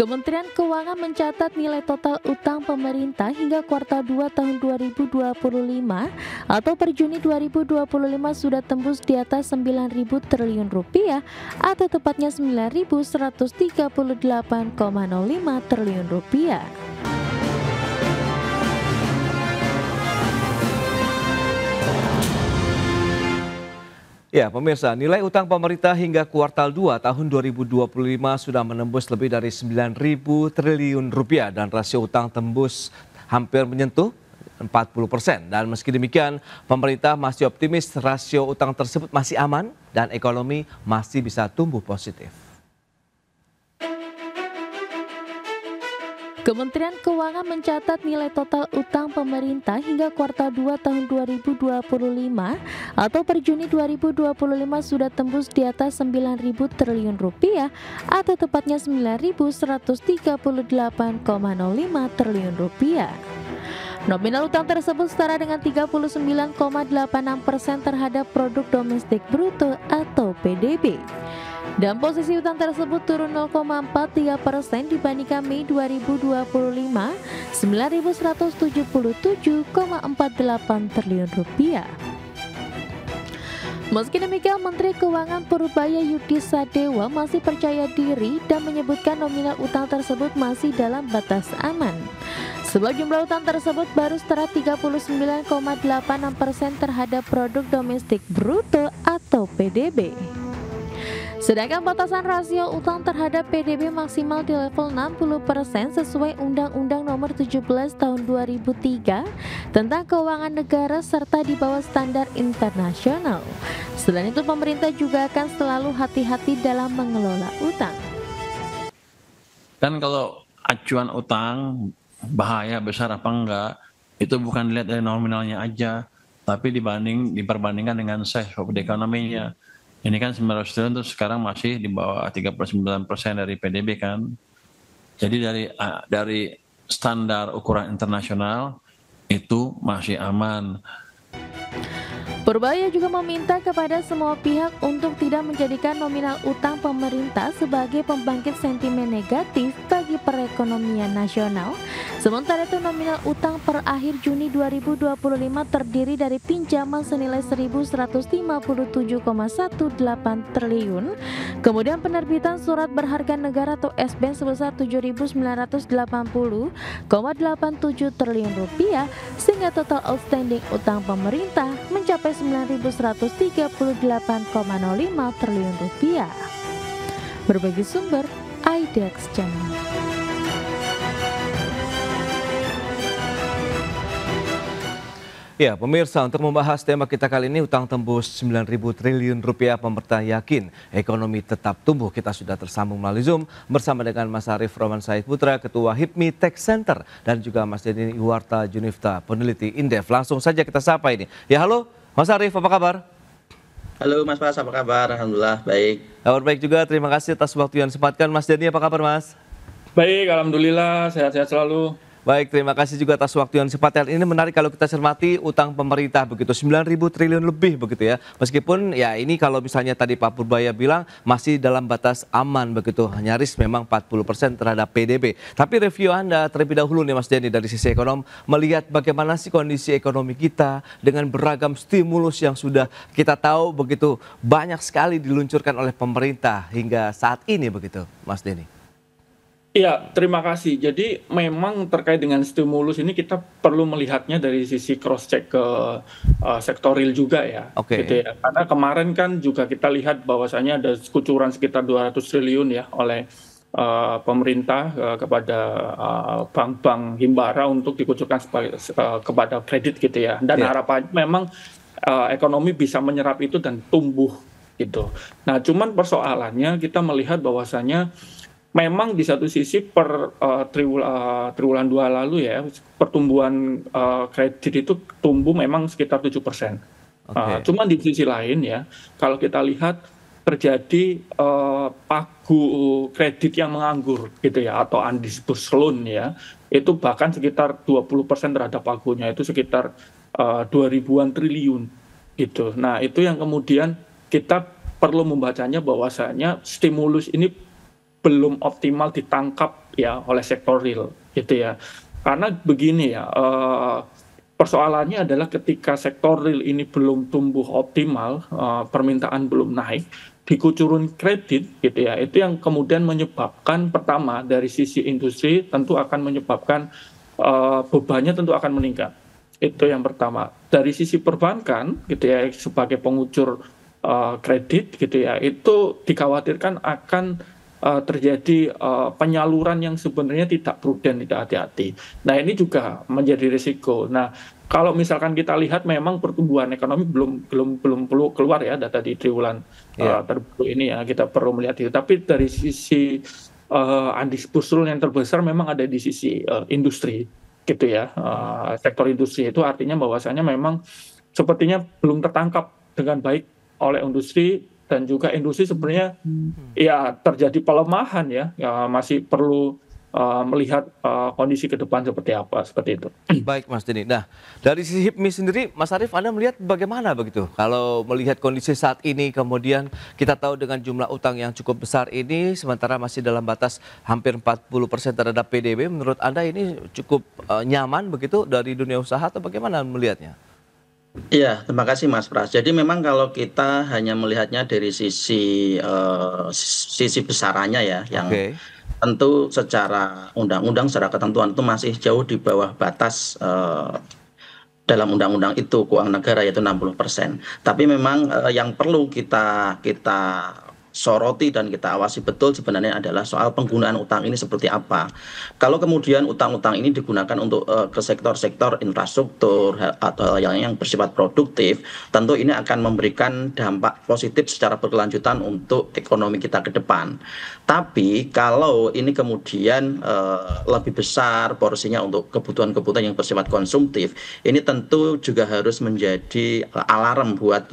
Kementerian Keuangan mencatat nilai total utang pemerintah hingga kuartal 2 tahun 2025 atau per Juni 2025 sudah tembus di atas 9.000 triliun rupiah atau tepatnya 9.138,05 triliun rupiah. Ya, pemirsa, nilai utang pemerintah hingga kuartal 2 tahun 2025 sudah menembus lebih dari 9.000 triliun rupiah dan rasio utang tembus hampir menyentuh 40%. Dan meski demikian, pemerintah masih optimis rasio utang tersebut masih aman dan ekonomi masih bisa tumbuh positif. Kementerian Keuangan mencatat nilai total utang pemerintah hingga kuartal 2 tahun 2025 atau per Juni 2025 sudah tembus di atas 9.000 triliun rupiah atau tepatnya 9.138,05 triliun rupiah. Nominal utang tersebut setara dengan 39,86% terhadap produk domestik bruto atau PDB. Dan posisi utang tersebut turun 0,43% dibandingkan Mei 2025, 9.177,48 triliun rupiah. Meski demikian, Menteri Keuangan Purbaya Yudi Sadewa masih percaya diri dan menyebutkan nominal utang tersebut masih dalam batas aman. Sebab jumlah utang tersebut baru setara 39,86% terhadap produk domestik bruto atau PDB. Sedangkan batasan rasio utang terhadap PDB maksimal di level 60% sesuai Undang-Undang Nomor 17 Tahun 2003 tentang Keuangan Negara serta di bawah standar internasional. Selain itu, pemerintah juga akan selalu hati-hati dalam mengelola utang. Kan kalau acuan utang bahaya besar apa enggak, itu bukan dilihat dari nominalnya aja, tapi diperbandingkan dengan size of the economy-nya. Ini kan 900 triliun terus sekarang masih di bawah 39% dari PDB kan. Jadi dari standar ukuran internasional itu masih aman. Purbaya juga meminta kepada semua pihak untuk tidak menjadikan nominal utang pemerintah sebagai pembangkit sentimen negatif bagi perekonomian nasional. Sementara itu, nominal utang per akhir Juni 2025 terdiri dari pinjaman senilai 1.157,18 triliun, kemudian penerbitan surat berharga negara atau SBN sebesar 7.980,87 triliun rupiah, sehingga total outstanding utang pemerintah mencapai 9.138,05 triliun rupiah. Berbagi sumber, IDEX Channel. Ya, pemirsa, untuk membahas tema kita kali ini, utang tembus 9.000 triliun rupiah, pemerintah yakin ekonomi tetap tumbuh. Kita sudah tersambung melalui Zoom bersama dengan Mas Arief Roman Said Putra, Ketua HIPMI Tech Center, dan juga Mas Denny Iwarta Junifta, peneliti Indef. Langsung saja kita sapa ini. Ya, halo Mas Arief, apa kabar? Halo Mas Pas, apa kabar? Alhamdulillah, baik. Kabar baik juga, terima kasih atas waktu yang disempatkan. Mas Denny, apa kabar Mas? Baik, alhamdulillah, sehat-sehat selalu. Baik, terima kasih juga atas waktu yang disempatkan. Ini menarik kalau kita cermati utang pemerintah begitu, 9.000 triliun lebih begitu ya. Meskipun ya ini kalau misalnya tadi Pak Purbaya bilang masih dalam batas aman begitu, nyaris memang 40% terhadap PDB. Tapi review Anda terlebih dahulu nih Mas Denny dari sisi ekonom, melihat bagaimana sih kondisi ekonomi kita dengan beragam stimulus yang sudah kita tahu begitu banyak sekali diluncurkan oleh pemerintah hingga saat ini begitu, Mas Denny. Iya, terima kasih. Jadi memang terkait dengan stimulus ini kita perlu melihatnya dari sisi cross check ke sektoril juga ya. Oke. Gitu ya. Karena kemarin kan juga kita lihat bahwasanya ada kucuran sekitar 200 triliun ya oleh pemerintah kepada bank-bank himbara untuk dikucurkan kepada kredit gitu ya. Dan harapannya memang ekonomi bisa menyerap itu dan tumbuh gitu. Nah, cuman persoalannya kita melihat bahwasanya memang di satu sisi per triwulan 2 lalu ya, pertumbuhan kredit itu tumbuh memang sekitar 7%. Cuman di sisi lain ya, kalau kita lihat terjadi pagu kredit yang menganggur gitu ya, atau undisbursed loan ya, itu bahkan sekitar 20% terhadap pagunya, itu sekitar 2.000-an triliun gitu. Nah, itu yang kemudian kita perlu membacanya bahwasanya stimulus ini belum optimal ditangkap ya oleh sektor real gitu ya. Karena begini ya, persoalannya adalah ketika sektor real ini belum tumbuh optimal, permintaan belum naik, dikucurun kredit gitu ya, itu yang kemudian menyebabkan pertama dari sisi industri tentu akan menyebabkan bebannya tentu akan meningkat. Itu yang pertama. Dari sisi perbankan gitu ya, sebagai pengucur kredit gitu ya, itu dikhawatirkan akan terjadi penyaluran yang sebenarnya tidak prudent, tidak hati-hati. Nah, ini juga menjadi risiko. Nah, kalau misalkan kita lihat memang pertumbuhan ekonomi belum perlu keluar ya data di triwulan terbaru ini ya, kita perlu melihat itu. Tapi dari sisi undisbursal yang terbesar memang ada di sisi industri gitu ya. Sektor industri itu artinya bahwasanya memang sepertinya belum tertangkap dengan baik oleh industri, dan juga industri sebenarnya ya terjadi pelemahan ya, masih perlu melihat kondisi ke depan seperti apa, seperti itu. Baik Mas Denny. Nah, dari sisi HIPMI sendiri, Mas Arief, Anda melihat bagaimana begitu? Kalau melihat kondisi saat ini, kemudian kita tahu dengan jumlah utang yang cukup besar ini, sementara masih dalam batas hampir 40% terhadap PDB, menurut Anda ini cukup nyaman begitu dari dunia usaha atau bagaimana melihatnya? Iya, terima kasih Mas Pras. Jadi memang kalau kita hanya melihatnya dari sisi besarannya ya, yang tentu secara undang-undang, secara ketentuan itu masih jauh di bawah batas dalam undang-undang itu keuangan negara, yaitu 60%. Tapi memang yang perlu kita soroti dan kita awasi betul sebenarnya adalah soal penggunaan utang ini seperti apa. Kalau kemudian utang-utang ini digunakan untuk ke sektor-sektor infrastruktur atau yang bersifat produktif, tentu ini akan memberikan dampak positif secara berkelanjutan untuk ekonomi kita ke depan. Tapi kalau ini kemudian lebih besar porsinya untuk kebutuhan-kebutuhan yang bersifat konsumtif, ini tentu juga harus menjadi alarm buat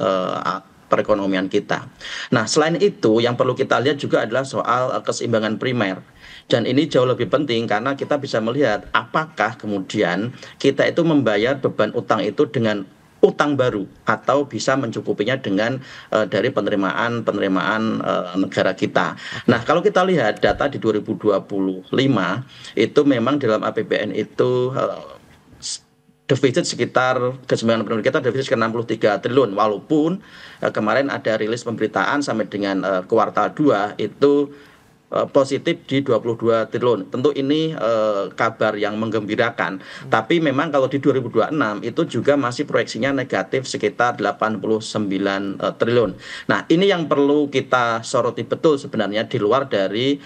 perekonomian kita. Nah, selain itu yang perlu kita lihat juga adalah soal keseimbangan primer. Dan ini jauh lebih penting karena kita bisa melihat apakah kemudian kita itu membayar beban utang itu dengan utang baru atau bisa mencukupinya dengan dari penerimaan negara kita. Nah, kalau kita lihat data di 2025 itu memang dalam APBN itu defisit sekitar keseimbangan primer kita defisit sekitar 63 triliun, walaupun kemarin ada rilis pemberitaan sampai dengan kuartal 2 itu positif di 22 triliun. Tentu ini kabar yang menggembirakan. Tapi memang kalau di 2026 itu juga masih proyeksinya negatif sekitar 89 triliun. Nah, ini yang perlu kita soroti betul sebenarnya di luar dari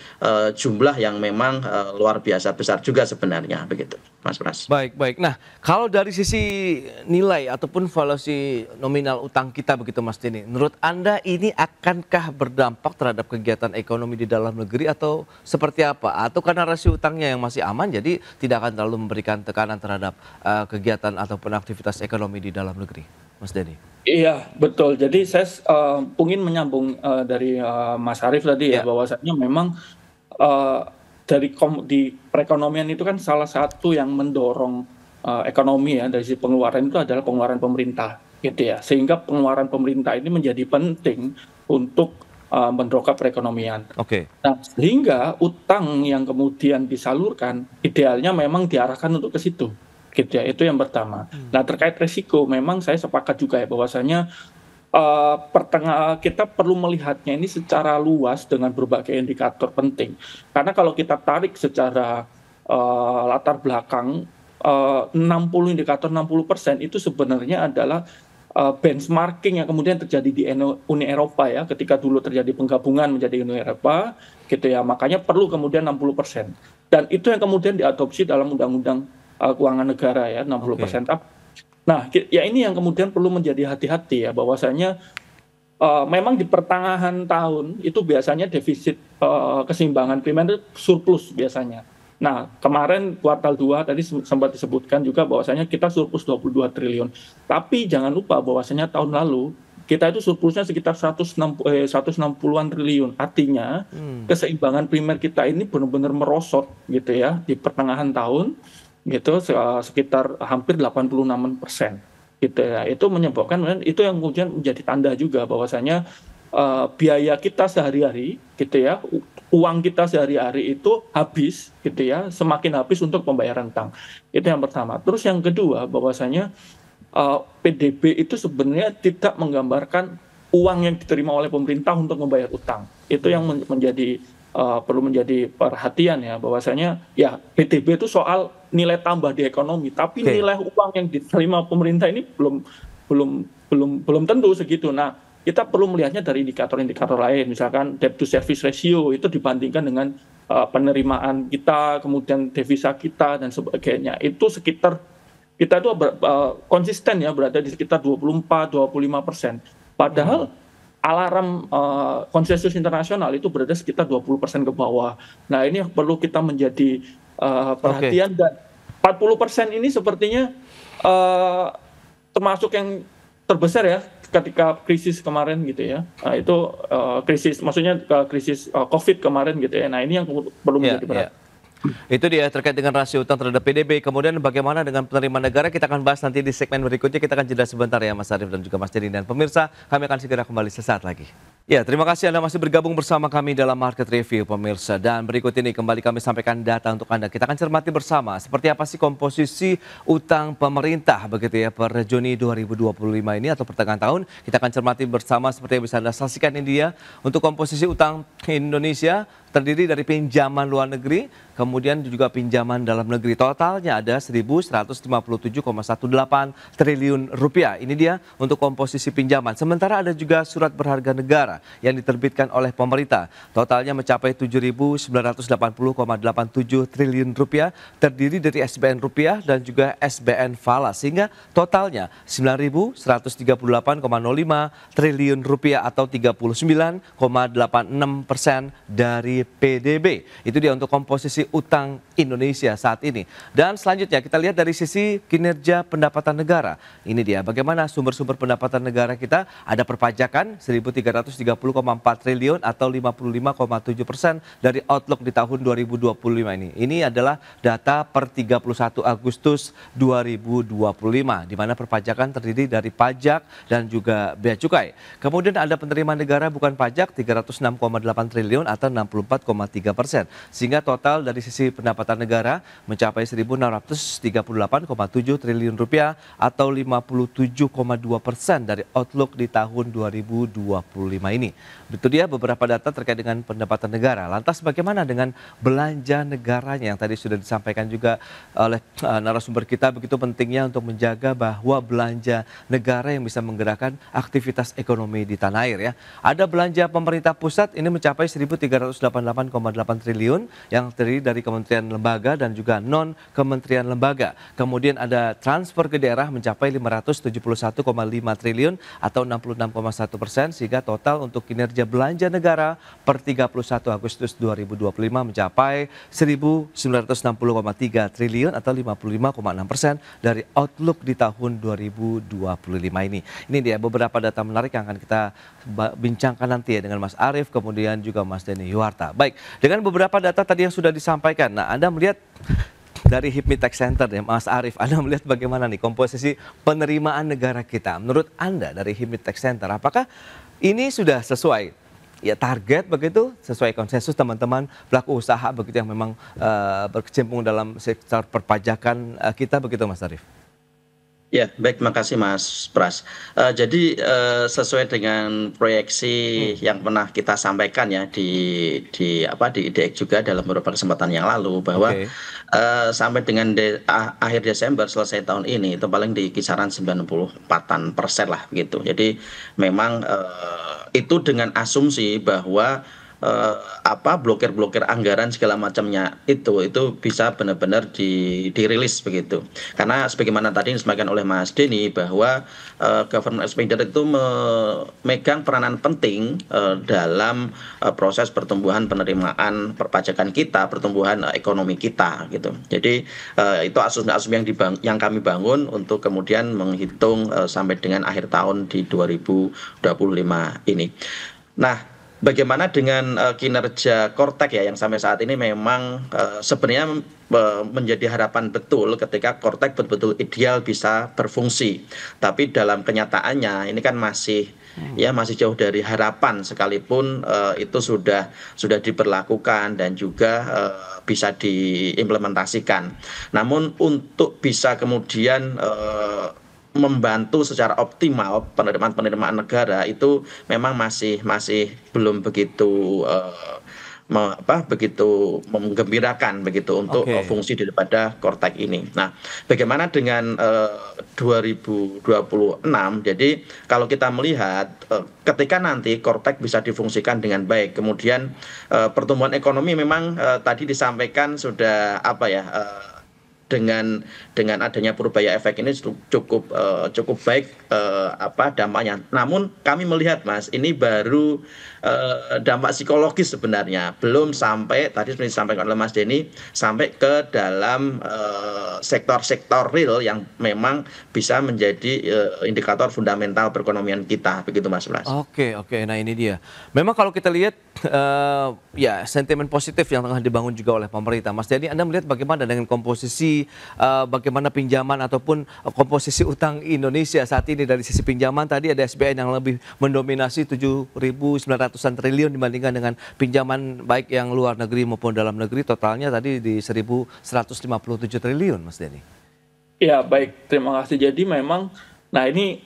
jumlah yang memang luar biasa besar juga sebenarnya begitu, Mas Pras. Baik. Nah, kalau dari sisi nilai ataupun valuasi nominal utang kita begitu Mas Denny, menurut Anda ini akankah berdampak terhadap kegiatan ekonomi di dalam negeri atau seperti apa? Atau karena rasio utangnya yang masih aman jadi tidak akan terlalu memberikan tekanan terhadap kegiatan ataupun aktivitas ekonomi di dalam negeri, Mas Denny? Iya, betul. Jadi saya ingin menyambung dari Mas Arief tadi ya, bahwasanya memang di perekonomian itu kan salah satu yang mendorong ekonomi ya dari sisi pengeluaran itu adalah pengeluaran pemerintah gitu ya. Sehingga pengeluaran pemerintah ini menjadi penting untuk mendongkrak perekonomian. Nah, sehingga utang yang kemudian disalurkan idealnya memang diarahkan untuk ke situ. Gitu ya, itu yang pertama. Nah, terkait risiko memang saya sepakat juga ya bahwasanya kita perlu melihatnya ini secara luas dengan berbagai indikator penting. Karena kalau kita tarik secara latar belakang indikator 60% itu sebenarnya adalah benchmarking yang kemudian terjadi di Uni Eropa ya, ketika dulu terjadi penggabungan menjadi Uni Eropa gitu ya, makanya perlu kemudian 60%. Dan itu yang kemudian diadopsi dalam Undang-Undang Keuangan Negara ya, 60%. Nah, ya ini yang kemudian perlu menjadi hati-hati ya, bahwasanya memang di pertengahan tahun itu biasanya defisit keseimbangan primer itu surplus biasanya. Nah, kemarin kuartal 2 tadi sempat disebutkan juga bahwasanya kita surplus 22 triliun. Tapi jangan lupa bahwasanya tahun lalu kita itu surplusnya sekitar 160-an triliun. Artinya keseimbangan primer kita ini benar-benar merosot gitu ya di pertengahan tahun gitu sekitar hampir 86% gitu ya. Itu menyebabkan itu yang kemudian menjadi tanda juga bahwasanya biaya kita sehari-hari gitu ya, uang kita sehari-hari itu habis gitu ya, semakin habis untuk pembayaran utang. Itu yang pertama. Terus yang kedua, bahwasanya PDB itu sebenarnya tidak menggambarkan uang yang diterima oleh pemerintah untuk membayar utang. Itu yang menjadi perlu menjadi perhatian ya, bahwasanya ya PDB itu soal nilai tambah di ekonomi, tapi nilai uang yang diterima pemerintah ini belum tentu segitu. Nah, kita perlu melihatnya dari indikator-indikator lain, misalkan debt to service ratio itu dibandingkan dengan penerimaan kita, kemudian devisa kita dan sebagainya. Itu sekitar kita itu konsisten ya, berada di sekitar 24-25%. Padahal alarm konsensus internasional itu berada sekitar 20% ke bawah. Nah, ini yang perlu kita menjadi perhatian, dan 40% ini sepertinya termasuk yang terbesar ya ketika krisis kemarin gitu ya. Nah, itu krisis, maksudnya krisis COVID kemarin gitu ya. Nah, ini yang perlu menjadi perhatian. Itu dia terkait dengan rasio utang terhadap PDB. Kemudian bagaimana dengan penerimaan negara, kita akan bahas nanti di segmen berikutnya. Kita akan jeda sebentar ya Mas Arief dan juga Mas Denny. Dan pemirsa, kami akan segera kembali sesaat lagi. Ya, terima kasih Anda masih bergabung bersama kami dalam Market Review pemirsa. Dan berikut ini kembali kami sampaikan data untuk Anda. Kita akan cermati bersama seperti apa sih komposisi utang pemerintah begitu ya per Juni 2025 ini atau pertengahan tahun. Kita akan cermati bersama seperti yang bisa Anda saksikan ini dia. Untuk komposisi utang Indonesia terdiri dari pinjaman luar negeri, kemudian juga pinjaman dalam negeri. Totalnya ada 1.157,18 triliun rupiah. Ini dia untuk komposisi pinjaman. Sementara ada juga surat berharga negara yang diterbitkan oleh pemerintah. Totalnya mencapai 7.980,87 triliun rupiah, terdiri dari SBN rupiah dan juga SBN falas, sehingga totalnya 9.138,05 triliun rupiah atau 39,86% dari PDB. Itu dia untuk komposisi utang Indonesia saat ini. Dan selanjutnya kita lihat dari sisi kinerja pendapatan negara. Ini dia bagaimana sumber-sumber pendapatan negara kita. Ada perpajakan 1.330,4 triliun atau 55,7% dari outlook di tahun 2025 ini. Ini adalah data per 31 Agustus 2025 di mana perpajakan terdiri dari pajak dan juga bea cukai. Kemudian ada penerimaan negara bukan pajak 306,8 triliun atau 64,3%. Sehingga total dari sisi pendapatan negara mencapai 1.638,7 triliun rupiah atau 57,2% dari outlook di tahun 2025 ini. Itu dia beberapa data terkait dengan pendapatan negara. Lantas bagaimana dengan belanja negaranya yang tadi sudah disampaikan juga oleh narasumber kita, begitu pentingnya untuk menjaga bahwa belanja negara yang bisa menggerakkan aktivitas ekonomi di tanah air ya. Ada belanja pemerintah pusat ini mencapai 1.388,8 triliun yang terdiri dari kementerian lembaga dan juga non kementerian lembaga. Kemudian ada transfer ke daerah mencapai 571,5 triliun atau 66,1%, sehingga total untuk kinerja belanja negara per 31 Agustus 2025 mencapai 1.960,3 triliun atau 55,6% dari outlook di tahun 2025 ini. Ini dia beberapa data menarik yang akan kita bincangkan nanti ya dengan Mas Arief, kemudian juga Mas Denny Yuwarta. Baik, dengan beberapa data tadi yang sudah disampaikan, nah Anda melihat dari HIPMI Tech Center ya Mas Arief, Anda melihat bagaimana nih komposisi penerimaan negara kita? Menurut Anda dari HIPMI Tech Center, apakah ini sudah sesuai ya target begitu, sesuai konsensus teman-teman pelaku usaha begitu yang memang berkecimpung dalam sektor perpajakan kita begitu Mas Arief? Ya, baik, makasih Mas Pras. Jadi sesuai dengan proyeksi yang pernah kita sampaikan ya di IDX juga dalam beberapa kesempatan yang lalu bahwa sampai dengan akhir Desember selesai tahun ini itu paling di kisaran 94% lah begitu. Jadi memang itu dengan asumsi bahwa blokir-blokir anggaran segala macamnya itu bisa benar-benar dirilis begitu. Karena sebagaimana tadi disampaikan oleh Mas Denny bahwa government expenditure itu memegang peranan penting dalam proses pertumbuhan penerimaan perpajakan kita, pertumbuhan ekonomi kita gitu. Jadi itu asumsi-asumsi yang kami bangun untuk kemudian menghitung sampai dengan akhir tahun di 2025 ini. Nah, bagaimana dengan kinerja Kortek ya yang sampai saat ini memang sebenarnya menjadi harapan betul ketika Kortek betul-betul ideal bisa berfungsi. Tapi dalam kenyataannya ini kan masih masih jauh dari harapan sekalipun itu sudah diberlakukan dan juga bisa diimplementasikan. Namun untuk bisa kemudian membantu secara optimal penerimaan negara itu memang masih belum begitu begitu menggembirakan begitu untuk fungsi daripada Kortek ini. Nah, bagaimana dengan 2026? Jadi kalau kita melihat ketika nanti Kortek bisa difungsikan dengan baik, kemudian pertumbuhan ekonomi memang tadi disampaikan sudah dengan adanya Purbaya efek ini cukup baik dampaknya. Namun kami melihat Mas, ini baru dampak psikologis sebenarnya, belum sampai tadi seperti disampaikan oleh Mas Denny sampai ke dalam sektor-sektor real yang memang bisa menjadi indikator fundamental perekonomian kita, begitu Mas Pras. Oke, nah ini dia. Memang kalau kita lihat sentimen positif yang tengah dibangun juga oleh pemerintah. Mas Denny, Anda melihat bagaimana dengan komposisi bagaimana pinjaman ataupun komposisi utang Indonesia saat ini? Dari sisi pinjaman tadi ada SBN yang lebih mendominasi 7.900-an triliun dibandingkan dengan pinjaman baik yang luar negeri maupun dalam negeri, totalnya tadi di 1.157 triliun, Mas Denny. Ya, baik, terima kasih. Jadi memang ini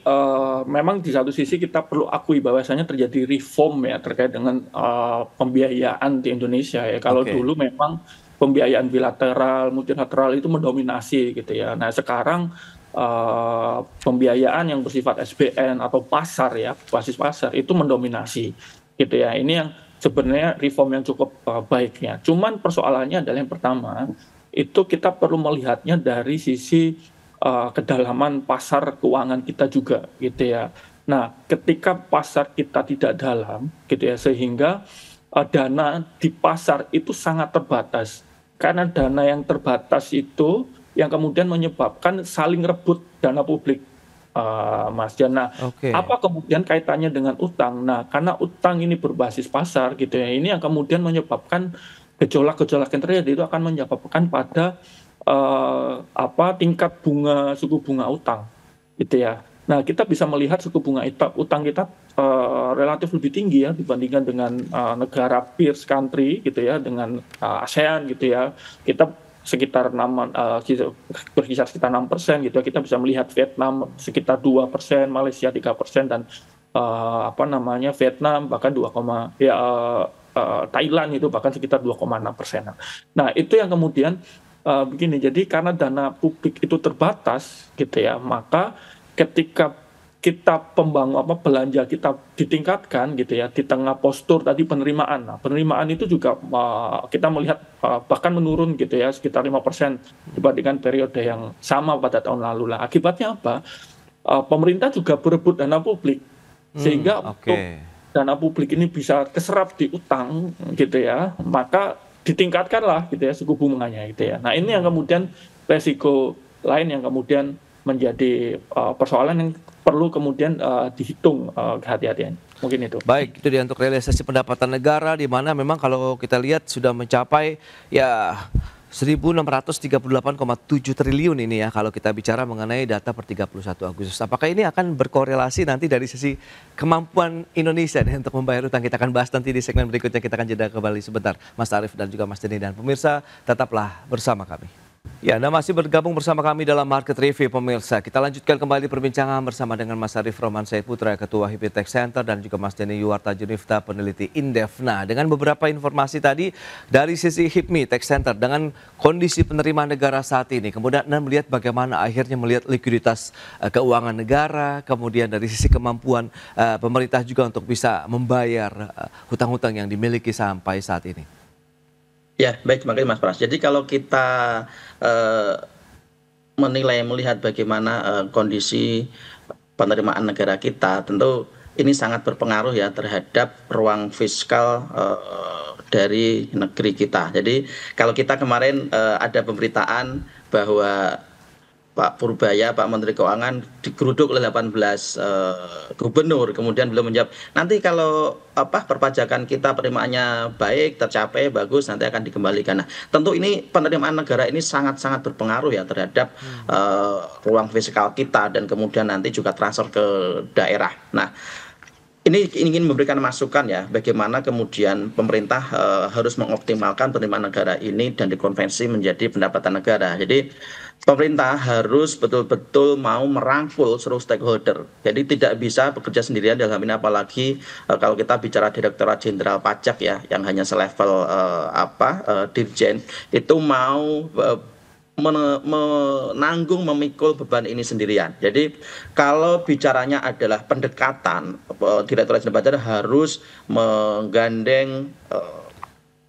memang di satu sisi kita perlu akui bahwasanya terjadi reform ya terkait dengan pembiayaan di Indonesia ya. Kalau dulu memang pembiayaan bilateral, multilateral itu mendominasi gitu ya. Nah, sekarang pembiayaan yang bersifat SBN atau pasar ya, basis pasar itu mendominasi gitu ya. Ini yang sebenarnya reform yang cukup baiknya. Cuman persoalannya adalah yang pertama, itu kita perlu melihatnya dari sisi kedalaman pasar keuangan kita juga gitu ya. Nah, ketika pasar kita tidak dalam gitu ya, sehingga dana di pasar itu sangat terbatas. Karena dana yang terbatas itu yang kemudian menyebabkan saling rebut dana publik, Mas Jana. Apa kemudian kaitannya dengan utang? Nah, karena utang ini berbasis pasar gitu ya, ini yang kemudian menyebabkan gejolak-gejolak yang terjadi itu akan menyebabkan pada tingkat bunga suku bunga utang gitu ya. Nah, kita bisa melihat suku bunga utang kita relatif lebih tinggi ya dibandingkan dengan negara peers country gitu ya, dengan ASEAN gitu ya. Kita sekitar berkisar sekitar 6% gitu ya. Kita bisa melihat Vietnam sekitar 2%, Malaysia 3%, dan Vietnam bahkan Thailand itu bahkan sekitar 2,6%. Nah, itu yang kemudian begini, jadi karena dana publik itu terbatas gitu ya, maka ketika kita belanja kita ditingkatkan gitu ya di tengah postur tadi penerimaan. Nah, penerimaan itu juga kita melihat bahkan menurun gitu ya sekitar 5% dibandingkan periode yang sama pada tahun lalu lah. Akibatnya apa? Pemerintah juga berebut dana publik sehingga untuk dana publik ini bisa keserap di utang gitu ya, maka ditingkatkanlah gitu ya suku bunganya gitu ya. Nah, ini yang kemudian resiko lain yang kemudian menjadi persoalan yang perlu kemudian dihitung kehati-hatian. Mungkin itu. Baik, itu dia untuk realisasi pendapatan negara, di mana memang kalau kita lihat sudah mencapai 1.638,7 triliun ini ya kalau kita bicara mengenai data per 31 Agustus. Apakah ini akan berkorelasi nanti dari sisi kemampuan Indonesia untuk membayar utang? Kita akan bahas nanti di segmen berikutnya. Kita akan jeda kembali sebentar. Mas Arief dan juga Mas Denny, dan pemirsa tetaplah bersama kami. Ya, Anda masih bergabung bersama kami dalam Market Review, pemirsa. Kita lanjutkan kembali perbincangan bersama dengan Mas Arief Romansyah Putra, Ketua HIPMI Tech Center, dan juga Mas Denny Yuwarta Junifta, peneliti Indef. Nah, dengan beberapa informasi tadi dari sisi HIPMI Tech Center dengan kondisi penerimaan negara saat ini, kemudian Anda melihat bagaimana akhirnya melihat likuiditas keuangan negara, kemudian dari sisi kemampuan pemerintah juga untuk bisa membayar hutang-hutang yang dimiliki sampai saat ini. Ya, baik, terima kasih Mas Pras. Jadi kalau kita melihat bagaimana kondisi penerimaan negara kita, tentu ini sangat berpengaruh ya terhadap ruang fiskal dari negeri kita. Jadi kalau kita kemarin ada pemberitaan bahwa Pak Purbaya, Pak Menteri Keuangan digeruduk oleh 18 gubernur. Kemudian beliau menjawab, nanti kalau perpajakan kita penerimaannya baik, tercapai, bagus, nanti akan dikembalikan. Nah, tentu ini penerimaan negara ini sangat-sangat berpengaruh ya terhadap ruang fiskal kita dan kemudian nanti juga transfer ke daerah. Nah, ini ingin memberikan masukan ya, bagaimana kemudian pemerintah harus mengoptimalkan penerimaan negara ini dan dikonversi menjadi pendapatan negara. Jadi pemerintah harus betul-betul mau merangkul seluruh stakeholder. Jadi tidak bisa bekerja sendirian dalam ini, apalagi kalau kita bicara Direktorat Jenderal Pajak ya, yang hanya selevel Dirjen, itu mau menanggung, memikul beban ini sendirian. Jadi kalau bicaranya adalah pendekatan, Direktorat Jenderal Pajak harus menggandeng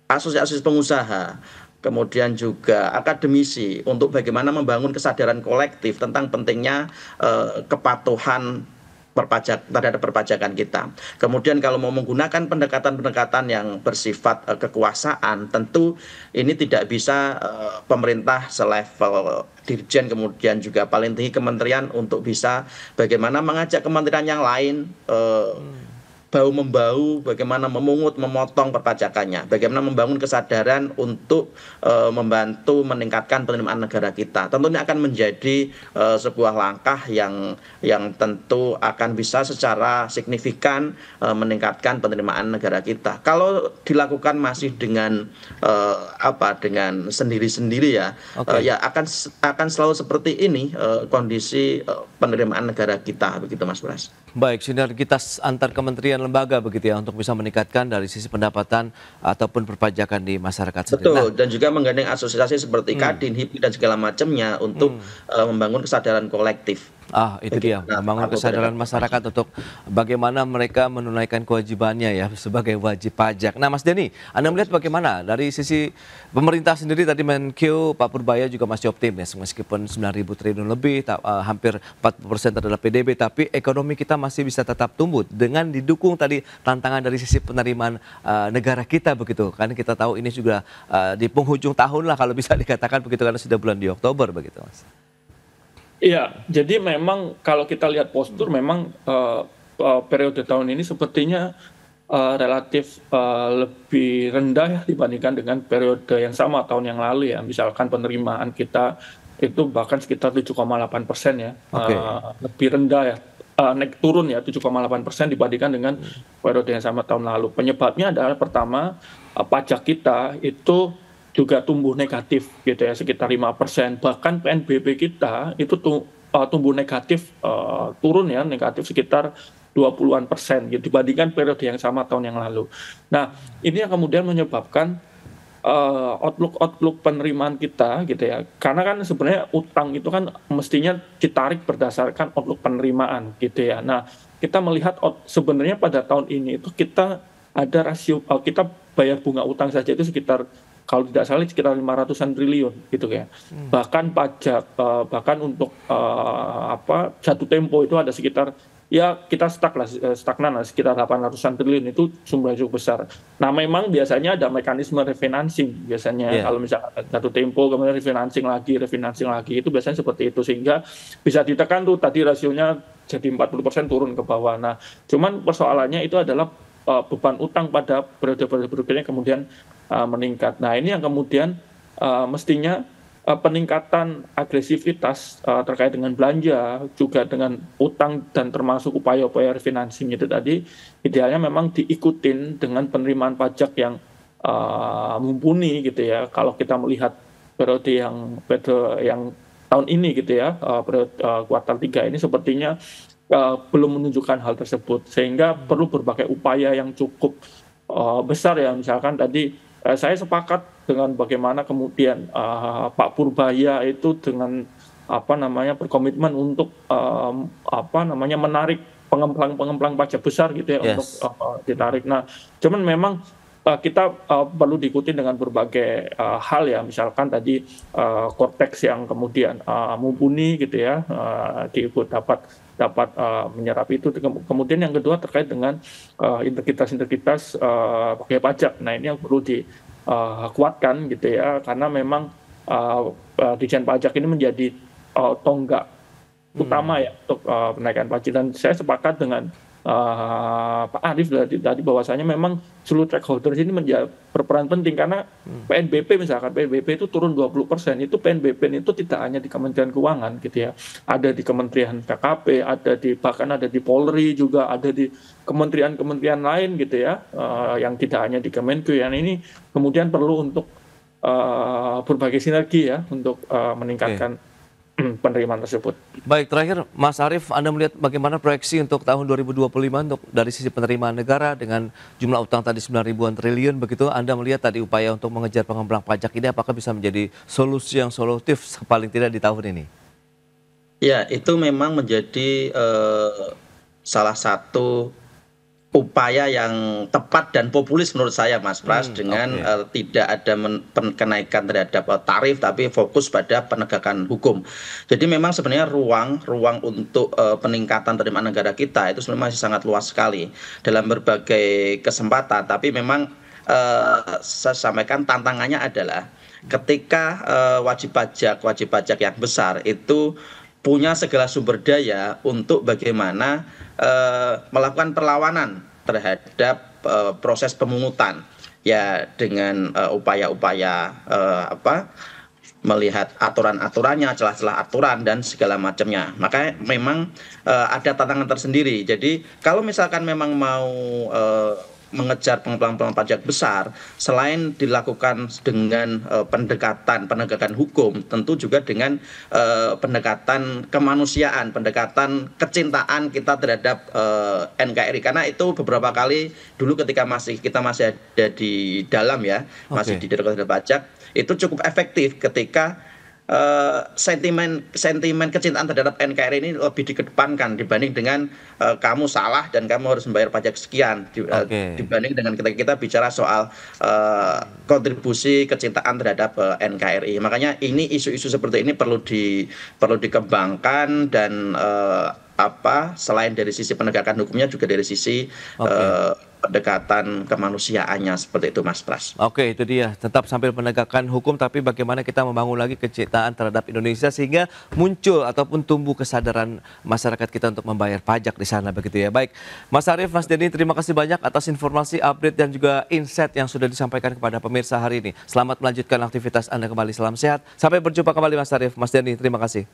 asosiasi pengusaha, kemudian juga akademisi untuk bagaimana membangun kesadaran kolektif tentang pentingnya kepatuhan terhadap perpajakan kita. Kemudian kalau mau menggunakan pendekatan-pendekatan yang bersifat kekuasaan, tentu ini tidak bisa pemerintah selevel Dirjen, kemudian juga paling tinggi kementerian untuk bisa bagaimana mengajak kementerian yang lain bahu-membau, bagaimana memungut, memotong perpajakannya, bagaimana membangun kesadaran untuk membantu meningkatkan penerimaan negara kita. Tentunya akan menjadi sebuah langkah yang tentu akan bisa secara signifikan meningkatkan penerimaan negara kita. Kalau dilakukan masih dengan dengan sendiri-sendiri ya, ya akan selalu seperti ini kondisi penerimaan negara kita, begitu Mas Bras. Baik, sinergitas antar kementerian lembaga begitu ya untuk bisa meningkatkan dari sisi pendapatan ataupun perpajakan di masyarakat sendiri. Betul, dan juga menggandeng asosiasi seperti Kadin, HIPMI dan segala macamnya untuk membangun kesadaran kolektif. Itu dia, membangun kesadaran masyarakat untuk bagaimana mereka menunaikan kewajibannya ya sebagai wajib pajak. Nah Mas Denny, Anda melihat bagaimana dari sisi pemerintah sendiri? Tadi Menkeu Pak Purbaya juga masih optimis meskipun 9.000 triliun lebih, hampir 40% adalah PDB, tapi ekonomi kita masih bisa tetap tumbuh dengan didukung tadi tantangan dari sisi penerimaan negara kita begitu. Karena kita tahu ini juga di penghujung tahun lah kalau bisa dikatakan begitu, karena sudah bulan di Oktober begitu Mas. Iya, jadi memang kalau kita lihat postur memang periode tahun ini sepertinya relatif lebih rendah ya dibandingkan dengan periode yang sama tahun yang lalu ya. Misalkan penerimaan kita itu bahkan sekitar 7,8% ya, lebih rendah ya, naik turun ya 7,8% dibandingkan dengan periode yang sama tahun lalu. Penyebabnya adalah pertama pajak kita itu juga tumbuh negatif gitu ya, sekitar 5%. Bahkan PNBP kita itu tumbuh negatif, turun ya, negatif sekitar 20-an% gitu dibandingkan periode yang sama tahun yang lalu. Nah, ini yang kemudian menyebabkan outlook penerimaan kita gitu ya. Karena kan sebenarnya utang itu kan mestinya ditarik berdasarkan outlook penerimaan gitu ya. Nah, kita melihat sebenarnya pada tahun ini itu kita ada rasio, kita bayar bunga utang saja itu sekitar, kalau tidak salah sekitar 500-an triliun gitu ya. Bahkan pajak, bahkan untuk jatuh tempo itu ada sekitar, ya kita stagnan lah sekitar 800-an triliun, itu jumlah cukup besar. Nah memang biasanya ada mekanisme refinancing biasanya kalau misalnya jatuh tempo kemudian refinancing lagi, itu biasanya seperti itu, sehingga bisa ditekan tuh tadi rasionya jadi 40% turun ke bawah. Nah cuman persoalannya itu adalah beban utang pada periode-periode berikutnya kemudian meningkat. Nah ini yang kemudian mestinya peningkatan agresivitas terkait dengan belanja, juga dengan utang dan termasuk upaya-upaya refinancing itu tadi, idealnya memang diikutin dengan penerimaan pajak yang mumpuni gitu ya. Kalau kita melihat periode yang tahun ini gitu ya, periode kuartal 3 ini sepertinya belum menunjukkan hal tersebut, sehingga perlu berbagai upaya yang cukup besar ya. Misalkan tadi saya sepakat dengan bagaimana kemudian Pak Purbaya itu dengan berkomitmen untuk menarik pengemplang pajak besar gitu ya, untuk ditarik. Nah, cuman memang kita perlu diikuti dengan berbagai hal ya, misalkan tadi Cortex yang kemudian mumpuni gitu ya, dapat menyerap itu. Kemudian yang kedua terkait dengan integritas pakai pajak. Nah ini yang perlu dikuatkan gitu ya, karena memang Ditjen Pajak ini menjadi tonggak utama ya untuk penaikan pajak. Dan saya sepakat dengan Pak Arief tadi bahwasanya memang seluruh stakeholder ini berperan penting, karena PNBP misalkan PNBP itu turun 20%, itu PNBP itu tidak hanya di Kementerian Keuangan gitu ya, ada di Kementerian KKP, bahkan ada di Polri juga, ada di kementerian-kementerian lain gitu ya, yang tidak hanya di Kemenku. Yang ini kemudian perlu untuk berbagai sinergi ya untuk meningkatkan penerimaan tersebut. Baik, terakhir Mas Arief, Anda melihat bagaimana proyeksi untuk tahun 2025 untuk dari sisi penerimaan negara dengan jumlah utang tadi 9.000-an triliun begitu, Anda melihat tadi upaya untuk mengejar pengembang pajak ini apakah bisa menjadi solusi yang solutif paling tidak di tahun ini? Ya, itu memang menjadi salah satu upaya yang tepat dan populis menurut saya, Mas Pras, dengan tidak ada kenaikan terhadap tarif, tapi fokus pada penegakan hukum. Jadi memang sebenarnya ruang untuk peningkatan penerimaan negara kita itu sebenarnya masih sangat luas sekali dalam berbagai kesempatan. Tapi memang saya sampaikan tantangannya adalah ketika wajib pajak yang besar itu punya segala sumber daya untuk bagaimana melakukan perlawanan terhadap proses pemungutan ya, dengan upaya-upaya melihat aturan-aturannya, celah-celah aturan dan segala macamnya. Maka memang ada tantangan tersendiri. Jadi kalau misalkan memang mau mengejar pengembang pajak besar, selain dilakukan dengan penegakan hukum, tentu juga dengan pendekatan kemanusiaan, pendekatan kecintaan kita terhadap NKRI. Karena itu beberapa kali dulu ketika kita masih ada di dalam ya, masih di Direktorat Pajak, itu cukup efektif ketika sentimen kecintaan terhadap NKRI ini lebih dikedepankan dibanding dengan kamu salah dan kamu harus membayar pajak sekian, dibanding dengan ketika kita bicara soal kontribusi kecintaan terhadap NKRI. Makanya ini isu-isu seperti ini perlu dikembangkan dan selain dari sisi penegakan hukumnya juga dari sisi pendekatan kemanusiaannya, seperti itu, Mas Pras. Oke, itu dia, tetap sambil penegakan hukum tapi bagaimana kita membangun lagi kecintaan terhadap Indonesia sehingga muncul ataupun tumbuh kesadaran masyarakat kita untuk membayar pajak di sana begitu ya. Baik, Mas Arief, Mas Denny, terima kasih banyak atas informasi, update dan juga insight yang sudah disampaikan kepada pemirsa hari ini. Selamat melanjutkan aktivitas Anda kembali, salam sehat. Sampai berjumpa kembali Mas Arief, Mas Denny, terima kasih.